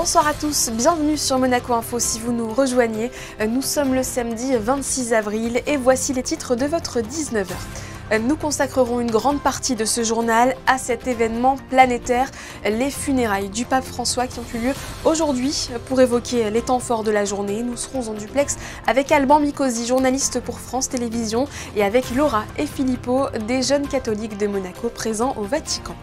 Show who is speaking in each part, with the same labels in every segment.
Speaker 1: Bonsoir à tous, bienvenue sur Monaco Info si vous nous rejoignez. Nous sommes le samedi 26 avril et voici les titres de votre 19h. Nous consacrerons une grande partie de ce journal à cet événement planétaire, les funérailles du pape François qui ont eu lieu aujourd'hui. Pour évoquer les temps forts de la journée, nous serons en duplex avec Alban Mikosi, journaliste pour France Télévisions, et avec Laura et Filippo, des jeunes catholiques de Monaco présents au Vatican.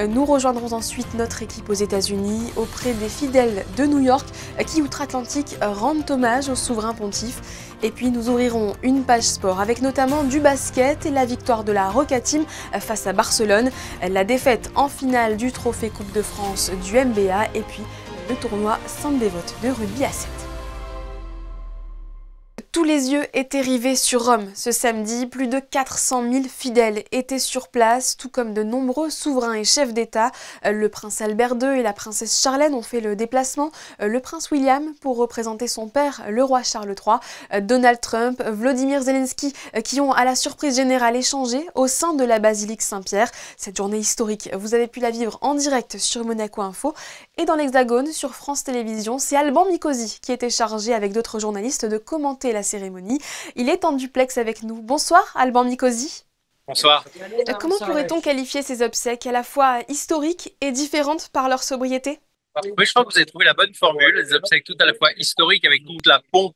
Speaker 1: Nous rejoindrons ensuite notre équipe aux États-Unis auprès des fidèles de New York qui, outre-Atlantique, rendent hommage au souverain pontife. Et puis nous ouvrirons une page sport avec notamment du basket et la victoire de la Roca Team face à Barcelone, la défaite en finale du trophée Coupe de France du MBA et puis le tournoi Sainte-Dévote de rugby à 7. Tous les yeux étaient rivés sur Rome ce samedi. Plus de 400 000 fidèles étaient sur place, tout comme de nombreux souverains et chefs d'État. Le prince Albert II et la princesse Charlène ont fait le déplacement. Le prince William pour représenter son père, le roi Charles III. Donald Trump, Volodymyr Zelensky qui ont à la surprise générale échangé au sein de la basilique Saint-Pierre. Cette journée historique, vous avez pu la vivre en direct sur Monaco Info. Et dans l'Hexagone, sur France Télévisions, c'est Alban Mikosi qui était chargé avec d'autres journalistes de commenter la cérémonie. Il est en duplex avec nous. Bonsoir Alban Mikosi.
Speaker 2: Bonsoir.
Speaker 1: Comment pourrait-on qualifier ces obsèques à la fois historiques et différentes par leur sobriété?
Speaker 2: Oui, je crois que vous avez trouvé la bonne formule. Les obsèques tout à la fois historiques avec toute la pompe,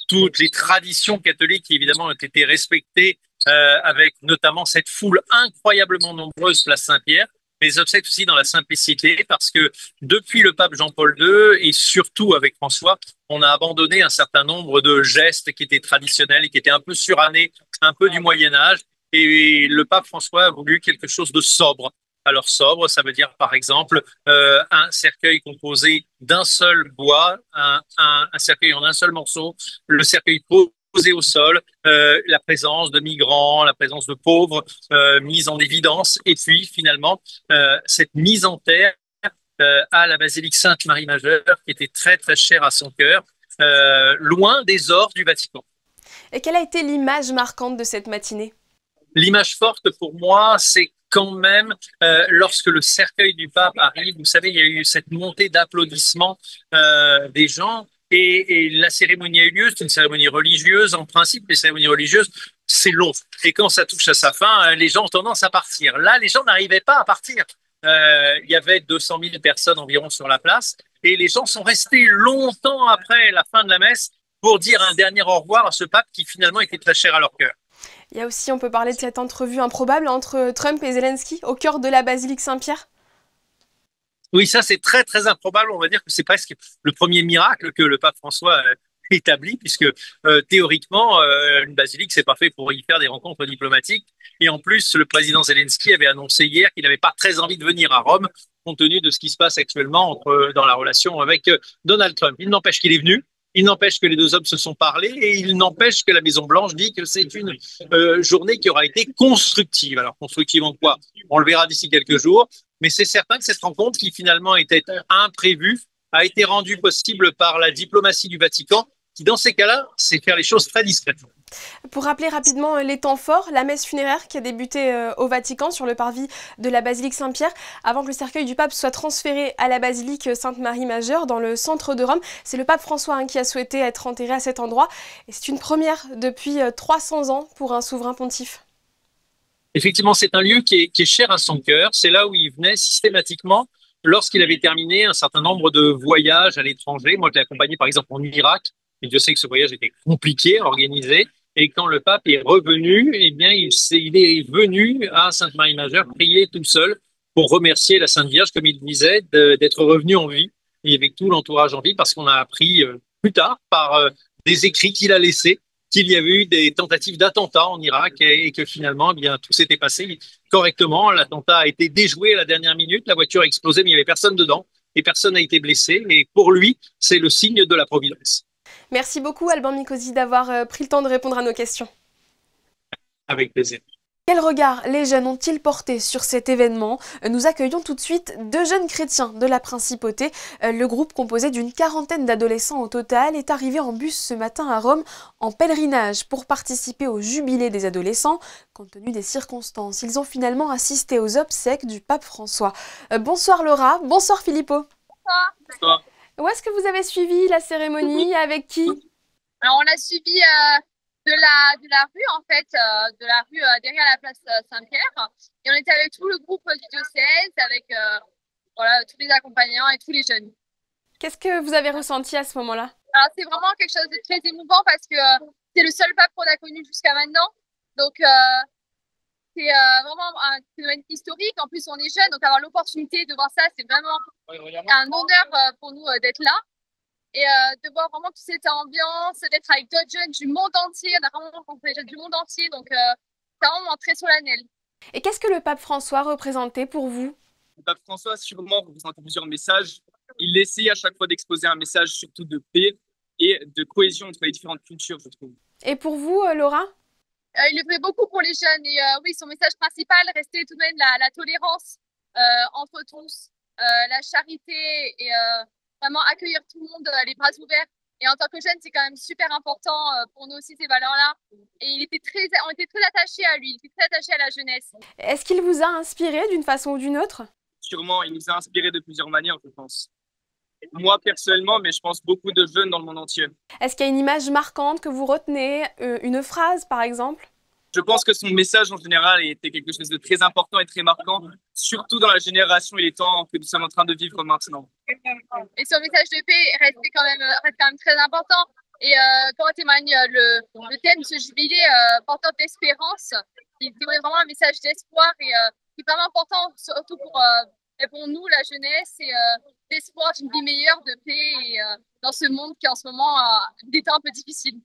Speaker 2: toutes les traditions catholiques qui évidemment ont été respectées avec notamment cette foule incroyablement nombreuse place Saint-Pierre. Les obsèques aussi dans la simplicité parce que depuis le pape Jean-Paul II et surtout avec François, on a abandonné un certain nombre de gestes qui étaient traditionnels et qui étaient un peu surannés, un peu du Moyen-Âge. Et le pape François a voulu quelque chose de sobre. Alors sobre, ça veut dire par exemple un cercueil composé d'un seul bois, un cercueil en un seul morceau, le cercueil posé au sol, la présence de migrants, la présence de pauvres mise en évidence, et puis finalement cette mise en terre à la basilique Sainte-Marie-Majeure qui était très très chère à son cœur, loin des ors du Vatican.
Speaker 1: Et quelle a été l'image marquante de cette matinée?
Speaker 2: L'image forte pour moi, c'est quand même lorsque le cercueil du pape arrive. Vous savez, il y a eu cette montée d'applaudissements des gens et la cérémonie a eu lieu. C'est une cérémonie religieuse. En principe, les cérémonies religieuses, c'est long. Et quand ça touche à sa fin, les gens ont tendance à partir. Là, les gens n'arrivaient pas à partir. Il y avait 200 000 personnes environ sur la place et les gens sont restés longtemps après la fin de la messe pour dire un dernier au revoir à ce pape qui finalement était très cher à leur cœur.
Speaker 1: Il y a aussi, on peut parler de cette entrevue improbable entre Trump et Zelensky au cœur de la basilique Saint-Pierre.
Speaker 2: Oui, ça c'est très très improbable. On va dire que c'est presque le premier miracle que le pape François établit, puisque théoriquement, une basilique, c'est pas fait pour y faire des rencontres diplomatiques. Et en plus, le président Zelensky avait annoncé hier qu'il n'avait pas très envie de venir à Rome, compte tenu de ce qui se passe actuellement dans la relation avec Donald Trump. Il n'empêche qu'il est venu. Il n'empêche que les deux hommes se sont parlé et il n'empêche que la Maison-Blanche dit que c'est une journée qui aura été constructive. Alors, constructive en quoi? On le verra d'ici quelques jours. Mais c'est certain que cette rencontre, qui finalement était imprévue, a été rendue possible par la diplomatie du Vatican, qui dans ces cas-là, sait faire les choses très discrètement.
Speaker 1: Pour rappeler rapidement les temps forts, la messe funéraire qui a débuté au Vatican sur le parvis de la basilique Saint-Pierre, avant que le cercueil du pape soit transféré à la basilique Sainte-Marie-Majeure dans le centre de Rome. C'est le pape François qui a souhaité être enterré à cet endroit. Et c'est une première depuis 300 ans pour un souverain pontife.
Speaker 2: Effectivement, c'est un lieu qui est cher à son cœur. C'est là où il venait systématiquement lorsqu'il avait terminé un certain nombre de voyages à l'étranger. Moi, je l'ai accompagné par exemple en Irak. Et Dieu sait que ce voyage était compliqué à organiser. Et quand le pape est revenu, eh bien, il est venu à Sainte-Marie-Majeure prier tout seul pour remercier la Sainte Vierge, comme il disait, d'être revenu en vie et avec tout l'entourage en vie, parce qu'on a appris plus tard par des écrits qu'il a laissés qu'il y avait eu des tentatives d'attentat en Irak et que finalement, eh bien, tout s'était passé correctement. L'attentat a été déjoué à la dernière minute, la voiture a explosé, mais il n'y avait personne dedans et personne n'a été blessé. Et pour lui, c'est le signe de la providence.
Speaker 1: Merci beaucoup Alban Mikosi d'avoir pris le temps de répondre à nos questions.
Speaker 2: Avec plaisir.
Speaker 1: Quel regard les jeunes ont-ils porté sur cet événement? Nous accueillons tout de suite deux jeunes chrétiens de la Principauté. Le groupe, composé d'une quarantaine d'adolescents au total, est arrivé en bus ce matin à Rome en pèlerinage pour participer au jubilé des adolescents. Compte tenu des circonstances, ils ont finalement assisté aux obsèques du pape François. Bonsoir Laura, bonsoir Filippo.
Speaker 2: Bonsoir.
Speaker 1: Où est-ce que vous avez suivi la cérémonie? Avec qui?
Speaker 3: Alors, on a suivi de la rue, en fait, de la rue derrière la place Saint-Pierre. Et on était avec tout le groupe du diocèse, avec voilà, tous les accompagnants et tous les jeunes.
Speaker 1: Qu'est-ce que vous avez ressenti à ce moment-là?
Speaker 3: Alors, c'est vraiment quelque chose de très émouvant parce que c'est le seul pape qu'on a connu jusqu'à maintenant. Donc, c'est vraiment un phénomène historique. En plus, on est jeunes, donc avoir l'opportunité de voir ça, c'est vraiment un honneur pour nous d'être là. Et de voir vraiment toute cette ambiance, d'être avec d'autres jeunes du monde entier. On a vraiment rencontré des jeunes du monde entier, donc c'est vraiment très solennel.
Speaker 1: Et qu'est-ce que le pape François représentait pour vous?
Speaker 4: Le pape François sûrement représentait plusieurs messages. Il essayait à chaque fois d'exposer un message surtout de paix et de cohésion entre les différentes cultures, je trouve.
Speaker 1: Et pour vous, Laura?
Speaker 3: Il le fait beaucoup pour les jeunes et oui, son message principal restait tout de même la tolérance entre tous, la charité et vraiment accueillir tout le monde les bras ouverts. Et en tant que jeune, c'est quand même super important pour nous aussi ces valeurs-là. Et on était très attachés à lui, il était très attaché à la jeunesse.
Speaker 1: Est-ce qu'il vous a inspiré d'une façon ou d'une autre?
Speaker 4: Sûrement, il nous a inspirés de plusieurs manières, je pense. Moi, personnellement, mais je pense beaucoup de jeunes dans le monde entier.
Speaker 1: Est-ce qu'il y a une image marquante que vous retenez, une phrase par exemple?
Speaker 4: Je pense que son message en général était quelque chose de très important et très marquant, surtout dans la génération et les temps que nous sommes en train de vivre maintenant.
Speaker 3: Et son message de paix reste quand même très important. Et quand on témoigne le thème de ce jubilé porteur d'espérance, il témoigne vraiment un message d'espoir et qui est vraiment important, surtout pour nous, la jeunesse, et d'espoir d'une vie meilleure, de paix, et dans ce monde qui en ce moment des temps un peu difficiles.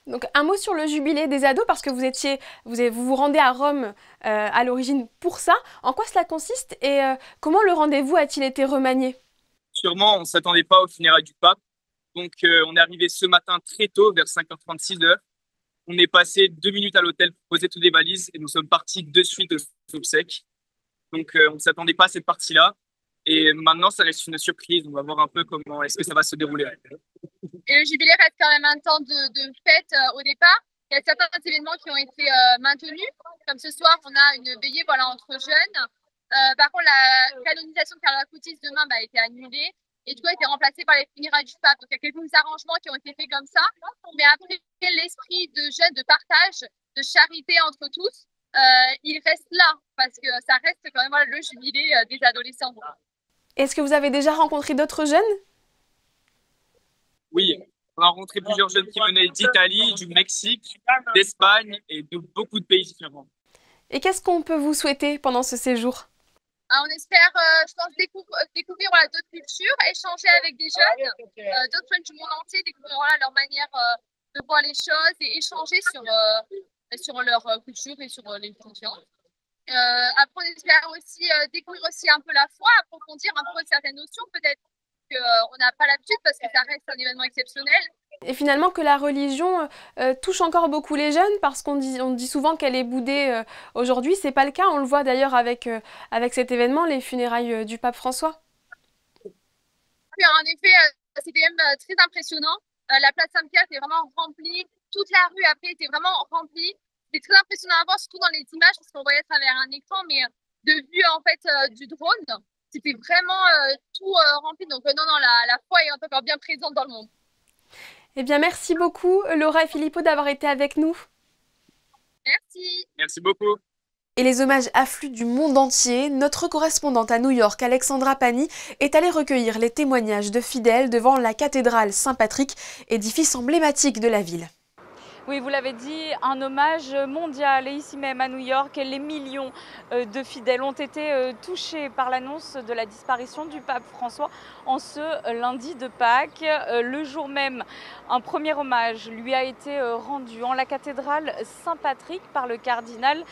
Speaker 1: Donc un mot sur le jubilé des ados, parce que vous vous rendez à Rome à l'origine pour ça. En quoi cela consiste et comment le rendez-vous a-t-il été remanié?
Speaker 4: Sûrement, on ne s'attendait pas aux funérailles du pape. Donc, on est arrivé ce matin très tôt, vers 5h36. On est passé 2 minutes à l'hôtel pour poser toutes les valises et nous sommes partis de suite aux obsèques. Donc, on ne s'attendait pas à cette partie-là. Et maintenant, ça reste une surprise. On va voir un peu comment est-ce que ça va se dérouler.
Speaker 3: Et le jubilé reste quand même un temps de fête au départ. Il y a certains événements qui ont été maintenus. Comme ce soir, on a une veillée voilà, entre jeunes. Par contre, la canonisation de Carlo Acutis demain a été annulée et du coup a été remplacée par les funérailles du pape. Donc il y a quelques arrangements qui ont été faits comme ça. Mais après, l'esprit de jeunes, de partage, de charité entre tous, il reste là parce que ça reste quand même voilà, le jubilé des adolescents.
Speaker 1: Est-ce que vous avez déjà rencontré d'autres jeunes?
Speaker 4: Oui, on a rencontré plusieurs jeunes qui venaient d'Italie, du Mexique, d'Espagne et de beaucoup de pays différents.
Speaker 1: Et qu'est-ce qu'on peut vous souhaiter pendant ce séjour?
Speaker 3: On espère, je pense, découvrir voilà, d'autres cultures, échanger avec des jeunes, d'autres jeunes du monde entier, découvrir voilà, leur manière de voir les choses et échanger sur leur culture et sur les consciences. Après, on espère aussi découvrir aussi un peu la foi, approfondir un peu certaines notions, peut-être qu'on n'a pas l'habitude parce que ça reste un événement exceptionnel.
Speaker 1: Et finalement que la religion touche encore beaucoup les jeunes, parce qu'on dit souvent qu'elle est boudée aujourd'hui. C'est pas le cas, on le voit d'ailleurs avec cet événement, les funérailles du pape François.
Speaker 3: Oui, en effet, c'était même très impressionnant. La place Saint-Pierre était vraiment remplie, toute la rue après était vraiment remplie. C'était très impressionnant à voir, surtout dans les images, parce qu'on voyait à travers un écran, mais de vue en fait du drone, c'était vraiment tout rempli. Donc non, la foi est encore bien présente dans le monde.
Speaker 1: Eh bien, merci beaucoup, Laura et Filippo, d'avoir été avec nous.
Speaker 3: Merci.
Speaker 4: Merci beaucoup.
Speaker 1: Et les hommages affluent du monde entier. Notre correspondante à New York, Alexandra Pani, est allée recueillir les témoignages de fidèles devant la cathédrale Saint-Patrick, édifice emblématique de la ville.
Speaker 5: Oui, vous l'avez dit, un hommage mondial. Et ici même à New York, les millions de fidèles ont été touchés par l'annonce de la disparition du pape François en ce lundi de Pâques. Le jour même, un premier hommage lui a été rendu en la cathédrale Saint-Patrick par le cardinal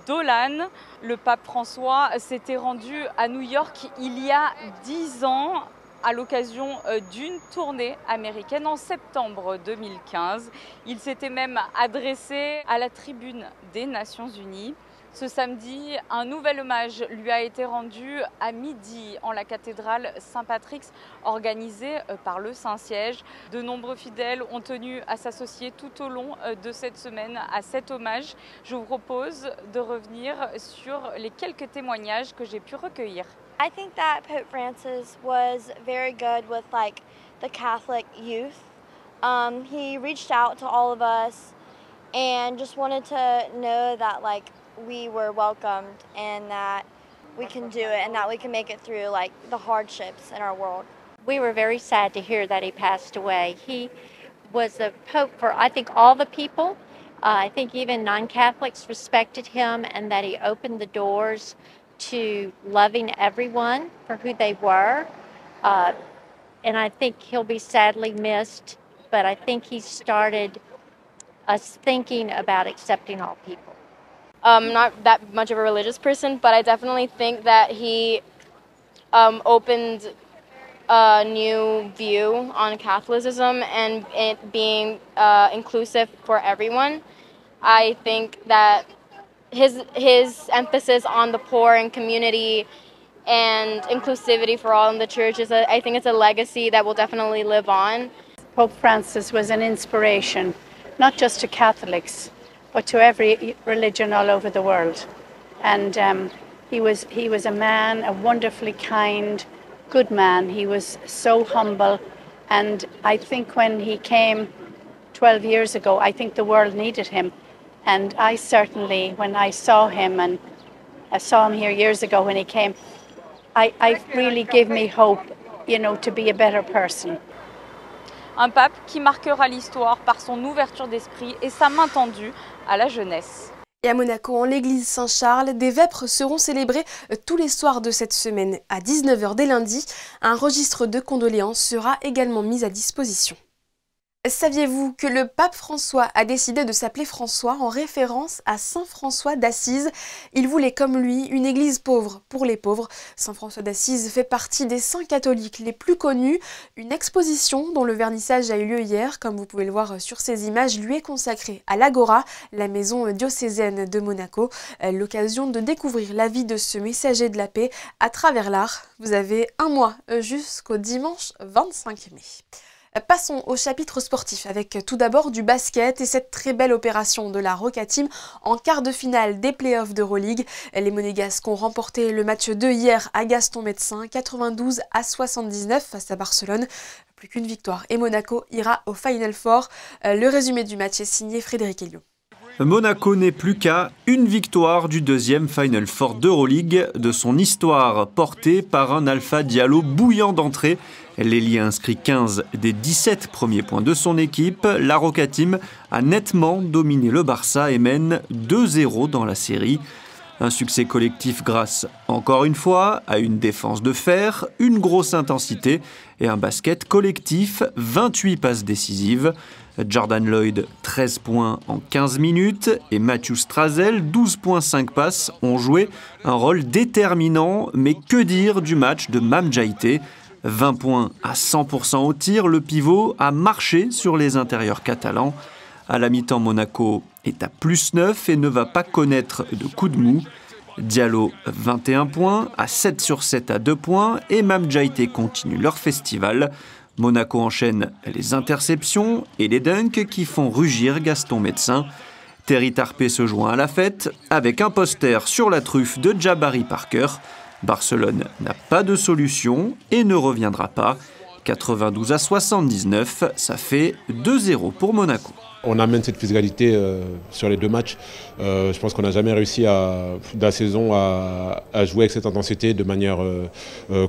Speaker 5: Dolan. Le pape François s'était rendu à New York il y a 10 ans. À l'occasion d'une tournée américaine en septembre 2015. Il s'était même adressé à la tribune des Nations Unies. Ce samedi, un nouvel hommage lui a été rendu à midi en la cathédrale Saint-Patrick's organisée par le Saint-Siège. De nombreux fidèles ont tenu à s'associer tout au long de cette semaine à cet hommage. Je vous propose de revenir sur les quelques témoignages que j'ai pu recueillir.
Speaker 6: I think that Pope Francis was very good with the Catholic youth. He reached out to all of us and just wanted to know that we were welcomed and that we can do it and that we can make it through the hardships in our world.
Speaker 7: We were very sad to hear that he passed away. He was the Pope for, I think, all the people. I think even non-Catholics respected him and that he opened the doors to loving everyone for who they were. And I think he'll be sadly missed, but I think he started us thinking about accepting all people.
Speaker 8: Not that much of a religious person, but I definitely think that he opened a new view on Catholicism and it being inclusive for everyone. I think that his emphasis on the poor and community and inclusivity for all in the church I think it's a legacy that will definitely live on.
Speaker 9: Pope Francis was an inspiration, not just to Catholics, but to every religion all over the world. And he was a man, a wonderfully kind, good man. He was so humble. And I think when he came 12 years ago, I think the world needed him. And I certainly, when I saw him, and I saw him here years ago when he came, I really gave me hope, to be a better person.
Speaker 5: Un pape qui marquera l'histoire par son ouverture d'esprit et sa main tendue à la jeunesse.
Speaker 1: Et à Monaco, en l'église Saint-Charles, des vêpres seront célébrées tous les soirs de cette semaine. À 19 h dès lundi, un registre de condoléances sera également mis à disposition. Saviez-vous que le pape François a décidé de s'appeler François en référence à Saint François d'Assise? Il voulait comme lui une église pauvre pour les pauvres. Saint François d'Assise fait partie des saints catholiques les plus connus. Une exposition dont le vernissage a eu lieu hier, comme vous pouvez le voir sur ces images, lui est consacrée à l'Agora, la maison diocésaine de Monaco. L'occasion de découvrir la vie de ce messager de la paix à travers l'art. Vous avez un mois jusqu'au dimanche 25 mai. Passons au chapitre sportif avec tout d'abord du basket et cette très belle opération de la Roca Team en quart de finale des playoffs d'Euroleague. Les Monégasques ont remporté le match de hier à Gaston-Médecin, 92 à 79 face à Barcelone. Plus qu'une victoire et Monaco ira au Final Four. Le résumé du match est signé Frédéric Elio.
Speaker 10: Monaco n'est plus qu'à une victoire du deuxième Final Four d'Euroleague de son histoire, porté par un Alpha Diallo bouillant d'entrée. L'ailier inscrit 15 des 17 premiers points de son équipe. La Roca Team a nettement dominé le Barça et mène 2-0 dans la série. Un succès collectif grâce, encore une fois, à une défense de fer, une grosse intensité et un basket collectif, 28 passes décisives. Jordan Lloyd, 13 points en 15 minutes et Matthew Strazel, 12,5 passes, ont joué un rôle déterminant. Mais que dire du match de Mame Diaité ? 20 points à 100% au tir, le pivot a marché sur les intérieurs catalans. À la mi-temps, Monaco est à +9 et ne va pas connaître de coup de mou. Diallo, 21 points, à 7 sur 7 à 2 points et Mame Diaité continue leur festival. Monaco enchaîne les interceptions et les dunks qui font rugir Gaston-Médecin. Terry Tarpé se joint à la fête avec un poster sur la truffe de Jabari Parker. Barcelone n'a pas de solution et ne reviendra pas. 92 à 79, ça fait 2-0 pour Monaco.
Speaker 11: On amène cette physicalité sur les deux matchs. Je pense qu'on n'a jamais réussi de la saison à jouer avec cette intensité de manière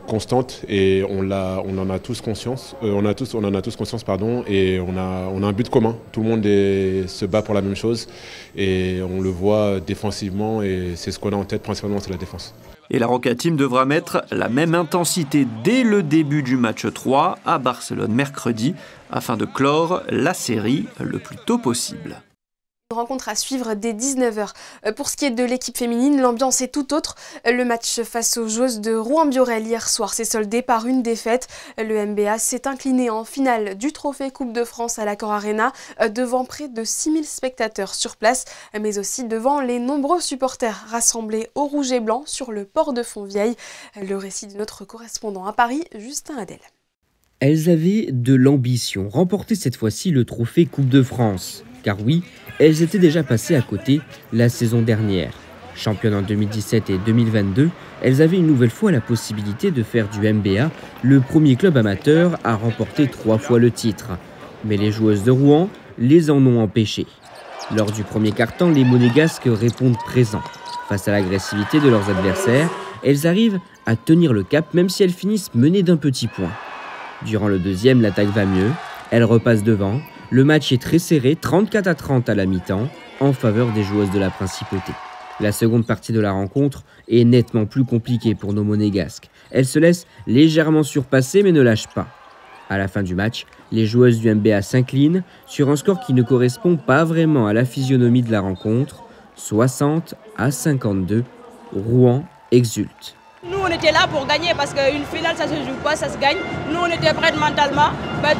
Speaker 11: constante et on en a tous conscience. On en a tous conscience, pardon, et on a un but commun. Tout le monde se bat pour la même chose et on le voit défensivement et c'est ce qu'on a en tête principalement, c'est la défense.
Speaker 10: Et la Roca Team devra mettre la même intensité dès le début du match 3 à Barcelone mercredi afin de clore la série le plus tôt possible.
Speaker 1: rencontre à suivre dès 19h. Pour ce qui est de l'équipe féminine, l'ambiance est tout autre. Le match face aux joueuses de Rouen-Biorel hier soir s'est soldé par une défaite. Le MBA s'est incliné en finale du trophée Coupe de France à l'Accor Arena devant près de 6000 spectateurs sur place, mais aussi devant les nombreux supporters rassemblés au rouge et blanc sur le port de Fontvieille. Le récit de notre correspondant à Paris, Justin Adel.
Speaker 12: Elles avaient de l'ambition, remporter cette fois-ci le trophée Coupe de France. Car oui, elles étaient déjà passées à côté la saison dernière. Championnes en 2017 et 2022, elles avaient une nouvelle fois la possibilité de faire du MBA le premier club amateur à remporter 3 fois le titre. Mais les joueuses de Rouen les en ont empêchées. Lors du premier quart-temps, les Monégasques répondent présents. Face à l'agressivité de leurs adversaires, elles arrivent à tenir le cap même si elles finissent menées d'un petit point. Durant le deuxième, l'attaque va mieux, elles repassent devant. Le match est très serré, 34-30 à la mi-temps, en faveur des joueuses de la Principauté. La seconde partie de la rencontre est nettement plus compliquée pour nos Monégasques. Elles se laissent légèrement surpasser mais ne lâchent pas. À la fin du match, les joueuses du MBA s'inclinent sur un score qui ne correspond pas vraiment à la physionomie de la rencontre. 60-52, Rouen exulte.
Speaker 13: Nous, on était là pour gagner parce qu'une finale, ça ne se joue pas, ça se gagne. Nous, on était prêts mentalement.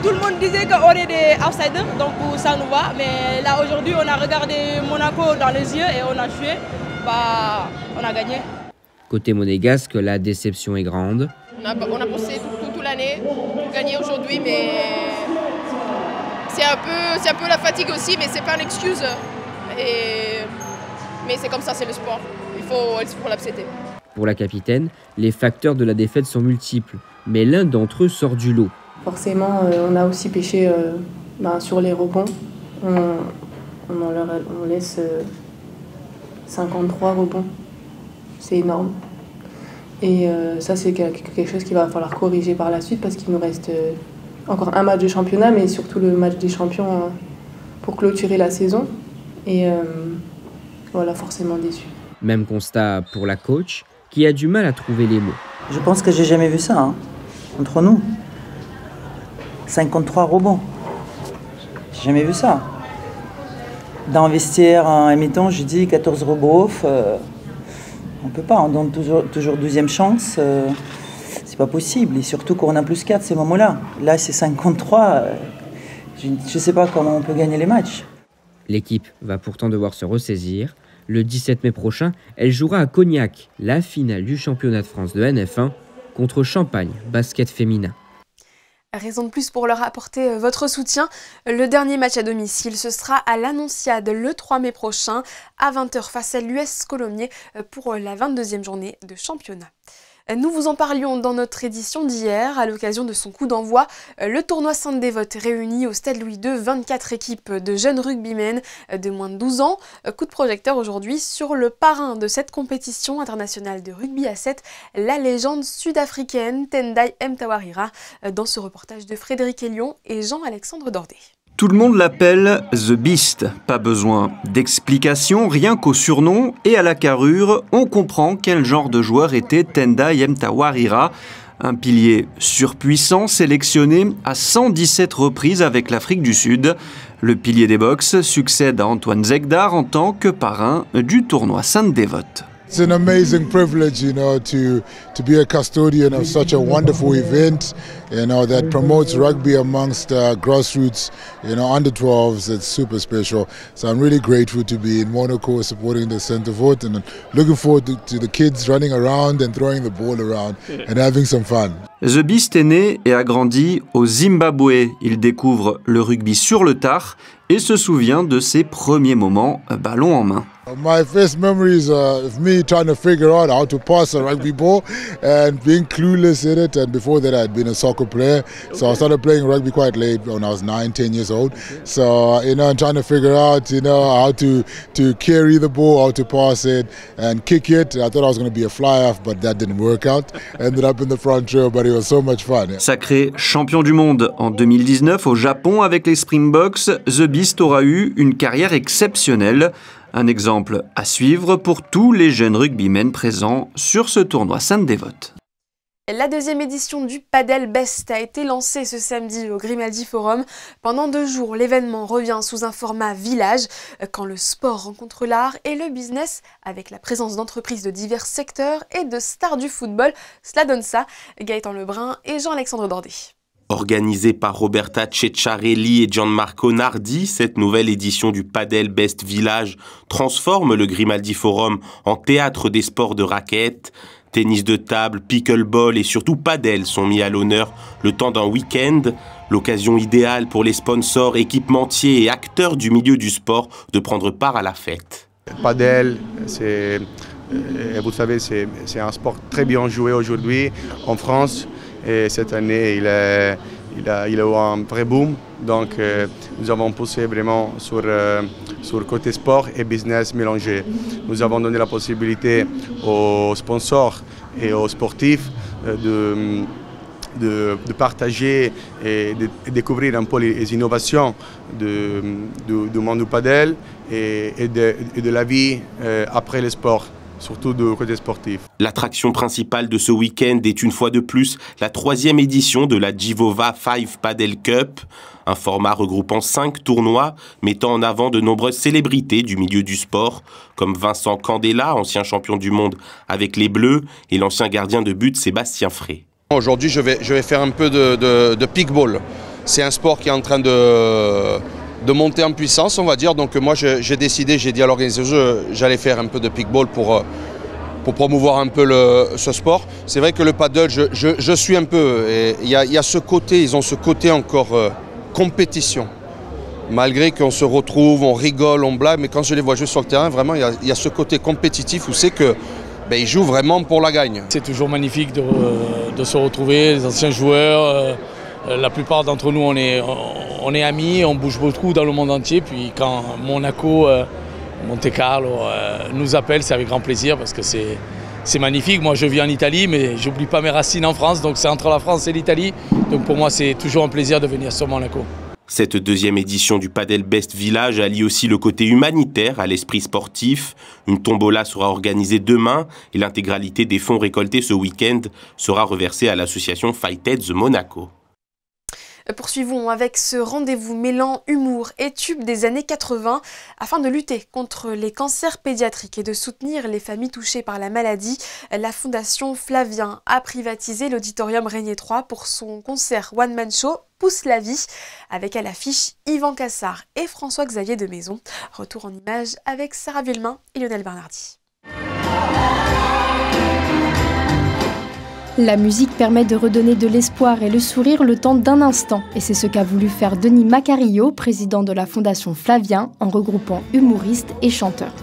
Speaker 13: Tout le monde disait qu'on est des outsiders, donc ça nous va. Mais là, aujourd'hui, on a regardé Monaco dans les yeux et on a tué. On a gagné.
Speaker 12: Côté monégasque, la déception est grande.
Speaker 14: On a bossé toute l'année pour gagner aujourd'hui, mais c'est un peu la fatigue aussi, mais c'est pas une excuse. Mais c'est comme ça, c'est le sport. Il faut l'accepter.
Speaker 12: Pour la capitaine, les facteurs de la défaite sont multiples, mais l'un d'entre eux sort du lot.
Speaker 15: Forcément, on a aussi pêché sur les rebonds. On laisse 53 rebonds. C'est énorme. Et ça, c'est quelque chose qu'il va falloir corriger par la suite parce qu'il nous reste encore un match de championnat, mais surtout le match des champions pour clôturer la saison. Et voilà, forcément déçu.
Speaker 12: Même constat pour la coach, qui a du mal à trouver les mots.
Speaker 16: Je pense que j'ai jamais vu ça, entre nous. 53 rebonds. J'ai jamais vu ça. Dans le vestiaire, en mi-temps, je dis 14 rebonds off. On peut pas, on donne toujours deuxième chance. C'est pas possible. Et surtout qu'on a plus 4 ces moments-là. Là, c'est 53. Je sais pas comment on peut gagner les matchs.
Speaker 12: L'équipe va pourtant devoir se ressaisir. Le 17 mai prochain, elle jouera à Cognac, la finale du championnat de France de NF1 contre Champagne, basket féminin.
Speaker 1: Raison de plus pour leur apporter votre soutien. Le dernier match à domicile, ce sera à l'Annonciade le 3 mai prochain à 20h face à l'US Colomiers pour la 22e journée de championnat. Nous vous en parlions dans notre édition d'hier à l'occasion de son coup d'envoi. Le tournoi Sainte-Dévote réunit au Stade Louis II 24 équipes de jeunes rugbymen de moins de 12 ans. Coup de projecteur aujourd'hui sur le parrain de cette compétition internationale de rugby à 7, la légende sud-africaine Tendai Mtawarira, dans ce reportage de Frédéric Elion et Jean-Alexandre Dordet.
Speaker 10: Tout le monde l'appelle The Beast. Pas besoin d'explication, rien qu'au surnom et à la carrure, on comprend quel genre de joueur était Tendai Mtawarira. Un pilier surpuissant sélectionné à 117 reprises avec l'Afrique du Sud. Le pilier des box succède à Antoine Zegdar en tant que parrain du tournoi Sainte-Dévote.
Speaker 17: It's an amazing privilege, to be a custodian of such a wonderful event, that promotes rugby amongst grassroots, under 12s. It's super special. So I'm really grateful to be in Monaco supporting the Sainte-Dévote and looking forward to the kids running around and throwing the ball around and having some fun.
Speaker 10: The Beast est né et a grandi au Zimbabwe. Il découvre le rugby sur le tard et se souvient de ses premiers moments ballon en main.
Speaker 17: My first memories of me trying to figure out how to pass a rugby ball and being clueless in it. And before that, I had been a soccer player. So I started playing rugby quite late when I was 9, 10 years old. So, trying to figure out, how to carry the ball, how to pass it and kick it. I thought I was going to be a fly-off, but that didn't work out. Ended up in the front row, but it was so much fun. Yeah.
Speaker 10: Sacré champion du monde en 2019 au Japon avec les Springboks, The Beast aura eu une carrière exceptionnelle. Un exemple à suivre pour tous les jeunes rugbymen présents sur ce tournoi Sainte-Dévote.
Speaker 1: La deuxième édition du Padel Best a été lancée ce samedi au Grimaldi Forum. Pendant 2 jours, l'événement revient sous un format village, quand le sport rencontre l'art et le business, avec la présence d'entreprises de divers secteurs et de stars du football. Cela donne ça. Gaëtan Lebrun et Jean-Alexandre Dordet.
Speaker 18: Organisée par Roberta Ceccarelli et Gianmarco Nardi, cette nouvelle édition du Padel Best Village transforme le Grimaldi Forum en théâtre des sports de raquettes. Tennis de table, pickleball et surtout padel sont mis à l'honneur le temps d'un week-end. L'occasion idéale pour les sponsors, équipementiers et acteurs du milieu du sport de prendre part à la fête.
Speaker 19: Padel, vous savez, c'est un sport très bien joué aujourd'hui en France. Et cette année, il a eu un vrai boom. Donc, nous avons poussé vraiment sur le côté sport et business mélangé. Nous avons donné la possibilité aux sponsors et aux sportifs de partager et de découvrir un peu les innovations du monde du padel et de la vie après le sport. Surtout du côté sportif.
Speaker 18: L'attraction principale de ce week-end est une fois de plus la 3e édition de la Givova 5 Padel Cup, un format regroupant 5 tournois mettant en avant de nombreuses célébrités du milieu du sport, comme Vincent Candela, ancien champion du monde avec les Bleus, et l'ancien gardien de but Sébastien Frey.
Speaker 20: Aujourd'hui, je vais faire un peu de pickball. C'est un sport qui est en train de monter en puissance, on va dire. Donc moi, j'ai décidé, j'ai dit à l'organisateur, j'allais faire un peu de pickball pour promouvoir un peu ce sport. C'est vrai que le paddle, je suis un peu, il y a ce côté, ils ont ce côté encore compétition. Malgré qu'on se retrouve, on rigole, on blague, mais quand je les vois jouer sur le terrain, vraiment, il y a ce côté compétitif où c'est que ils jouent vraiment pour la gagne.
Speaker 21: C'est toujours magnifique de se retrouver, les anciens joueurs. La plupart d'entre nous, on est amis, on bouge beaucoup dans le monde entier. Puis quand Monaco, Monte Carlo nous appelle, c'est avec grand plaisir parce que c'est magnifique. Moi, je vis en Italie, mais j'oublie pas mes racines en France. Donc c'est entre la France et l'Italie. Donc pour moi, c'est toujours un plaisir de venir sur Monaco.
Speaker 18: Cette 2e édition du Padel Best Village allie aussi le côté humanitaire à l'esprit sportif. Une tombola sera organisée demain et l'intégralité des fonds récoltés ce week-end sera reversée à l'association Fightheads Monaco.
Speaker 1: Poursuivons avec ce rendez-vous mêlant humour et tubes des années 80 afin de lutter contre les cancers pédiatriques et de soutenir les familles touchées par la maladie. La Fondation Flavien a privatisé l'auditorium Régnier 3 pour son concert One Man Show Pousse la vie, avec à l'affiche Yvan Cassard et François-Xavier de Maison. Retour en images avec Sarah Villemain et Lionel Bernardi.
Speaker 22: La musique permet de redonner de l'espoir et le sourire le temps d'un instant. Et c'est ce qu'a voulu faire Denis Macario, président de la Fondation Flavien, en regroupant humoristes et chanteurs.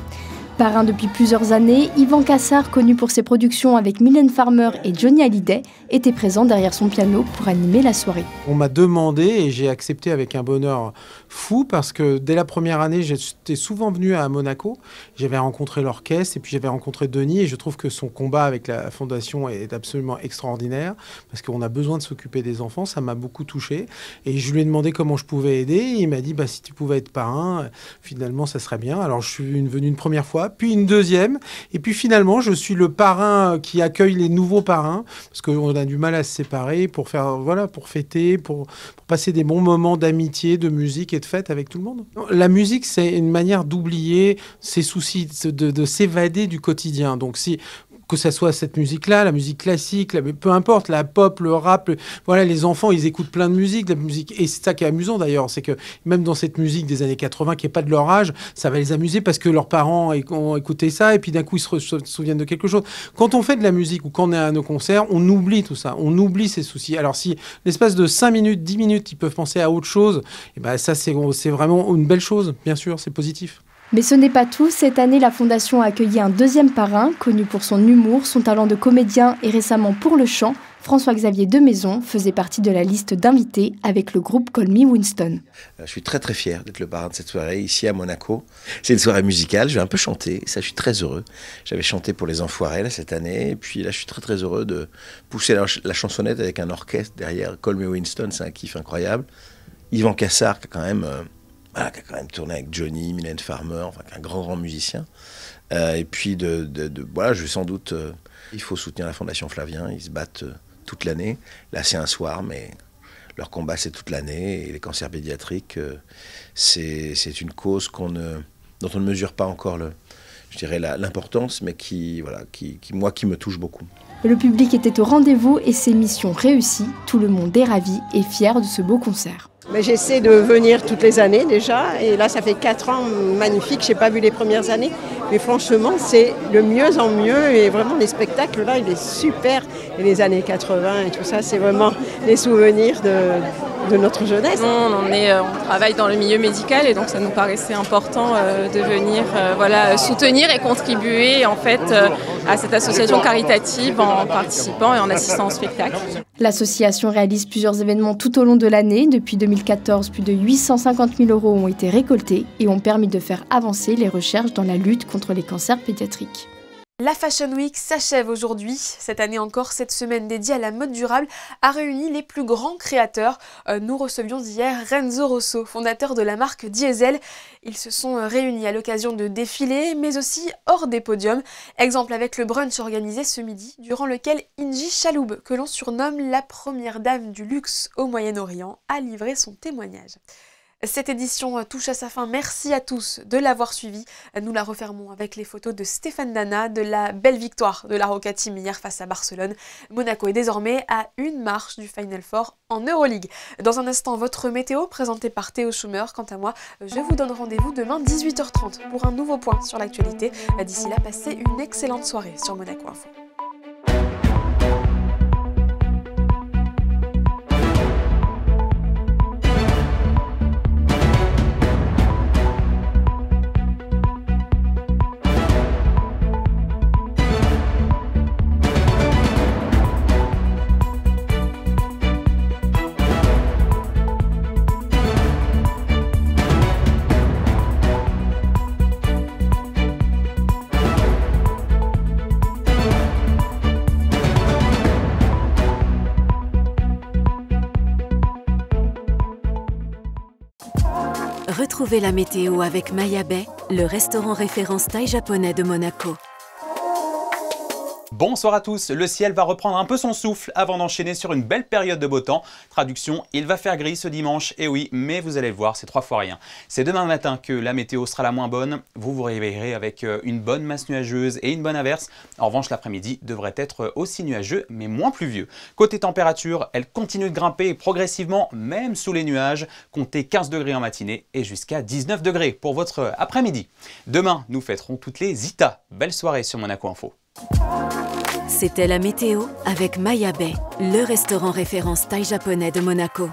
Speaker 22: Parrain depuis plusieurs années, Yvan Cassard, connu pour ses productions avec Mylène Farmer et Johnny Hallyday, était présent derrière son piano pour animer la soirée.
Speaker 23: On m'a demandé et j'ai accepté avec un bonheur fou parce que dès la première année, j'étais souvent venu à Monaco. J'avais rencontré l'orchestre et puis j'avais rencontré Denis et je trouve que son combat avec la Fondation est absolument extraordinaire parce qu'on a besoin de s'occuper des enfants. Ça m'a beaucoup touché et je lui ai demandé comment je pouvais aider. Et il m'a dit si tu pouvais être parrain, finalement ça serait bien. Alors je suis venu une première fois, puis une deuxième, et puis finalement je suis le parrain qui accueille les nouveaux parrains, parce qu'on a du mal à se séparer pour faire, pour fêter, pour passer des bons moments d'amitié, de musique et de fête avec tout le monde. La musique, c'est une manière d'oublier ses soucis, de s'évader du quotidien. Donc que ça soit cette musique-là, la musique classique, peu importe, la pop, le rap, voilà, les enfants, ils écoutent plein de musique, et c'est ça qui est amusant d'ailleurs, c'est que même dans cette musique des années 80, qui n'est pas de leur âge, ça va les amuser parce que leurs parents ont écouté ça, et puis d'un coup, ils se souviennent de quelque chose. Quand on fait de la musique ou quand on est à nos concerts, on oublie tout ça, on oublie ses soucis. Alors si l'espace de 5 minutes, 10 minutes, ils peuvent penser à autre chose, et ben ça, c'est vraiment une belle chose, bien sûr, c'est positif.
Speaker 22: Mais ce n'est pas tout. Cette année, la Fondation a accueilli un deuxième parrain, connu pour son humour, son talent de comédien et récemment pour le chant. François-Xavier de Maison faisait partie de la liste d'invités avec le groupe Call Me Winston.
Speaker 24: Je suis très très fier d'être le parrain de cette soirée ici à Monaco. C'est une soirée musicale, je vais un peu chanter, ça je suis très heureux. J'avais chanté pour les Enfoirés là, cette année, et puis là je suis très très heureux de pousser la chansonnette avec un orchestre derrière Call Me Winston, c'est un kiff incroyable. Yvan Cassard qui a quand même tourné avec Johnny, Mylène Farmer, enfin un grand musicien. Et puis voilà, je vais sans doute, il faut soutenir la Fondation Flavien, ils se battent toute l'année. Là, c'est un soir, mais leur combat, c'est toute l'année. Et les cancers pédiatriques, c'est une cause dont on ne mesure pas encore l'importance, mais qui me touche beaucoup.
Speaker 22: Le public était au rendez-vous et ses missions réussies. Tout le monde est ravi et fier de ce beau concert.
Speaker 2: J'essaie de venir toutes les années déjà, et là ça fait 4 ans magnifique, je n'ai pas vu les premières années, mais franchement c'est de mieux en mieux, et vraiment les spectacles là, il est super, et les années 80 et tout ça, c'est vraiment les souvenirs de notre jeunesse.
Speaker 3: On travaille dans le milieu médical, et donc ça nous paraissait important de venir soutenir et contribuer en fait à cette association caritative en participant et en assistant au spectacle.
Speaker 22: L'association réalise plusieurs événements tout au long de l'année. Depuis 2014, plus de 850 000 € ont été récoltés et ont permis de faire avancer les recherches dans la lutte contre les cancers pédiatriques.
Speaker 1: La Fashion Week s'achève aujourd'hui. Cette année encore, cette semaine dédiée à la mode durable a réuni les plus grands créateurs. Nous recevions hier Renzo Rosso, fondateur de la marque Diesel. Ils se sont réunis à l'occasion de défilés, mais aussi hors des podiums. Exemple avec le brunch organisé ce midi, durant lequel Inji Chaloub, que l'on surnomme la première dame du luxe au Moyen-Orient, a livré son témoignage. Cette édition touche à sa fin. Merci à tous de l'avoir suivi. Nous la refermons avec les photos de Stéphane Dana de la belle victoire de la Roca Team hier face à Barcelone. Monaco est désormais à une marche du Final Four en Euroleague. Dans un instant, votre météo présentée par Théo Schumer. Quant à moi, je vous donne rendez-vous demain 18h30 pour un nouveau point sur l'actualité. D'ici là, passez une excellente soirée sur Monaco Info.
Speaker 4: Retrouvez la météo avec Maya Bay, le restaurant référence thaï japonais de Monaco.
Speaker 6: Bonsoir à tous, le ciel va reprendre un peu son souffle avant d'enchaîner sur une belle période de beau temps. Traduction, il va faire gris ce dimanche, et oui, mais vous allez le voir, c'est 3 fois rien. C'est demain matin que la météo sera la moins bonne, vous vous réveillerez avec une bonne masse nuageuse et une bonne averse. En revanche, l'après-midi devrait être aussi nuageux, mais moins pluvieux. Côté température, elle continue de grimper progressivement, même sous les nuages. Comptez 15 degrés en matinée et jusqu'à 19 degrés pour votre après-midi. Demain, nous fêterons toutes les Ita. Belle soirée sur Monaco Info.
Speaker 4: C'était la météo avec Maya Bay, le restaurant référence thaï japonais de Monaco.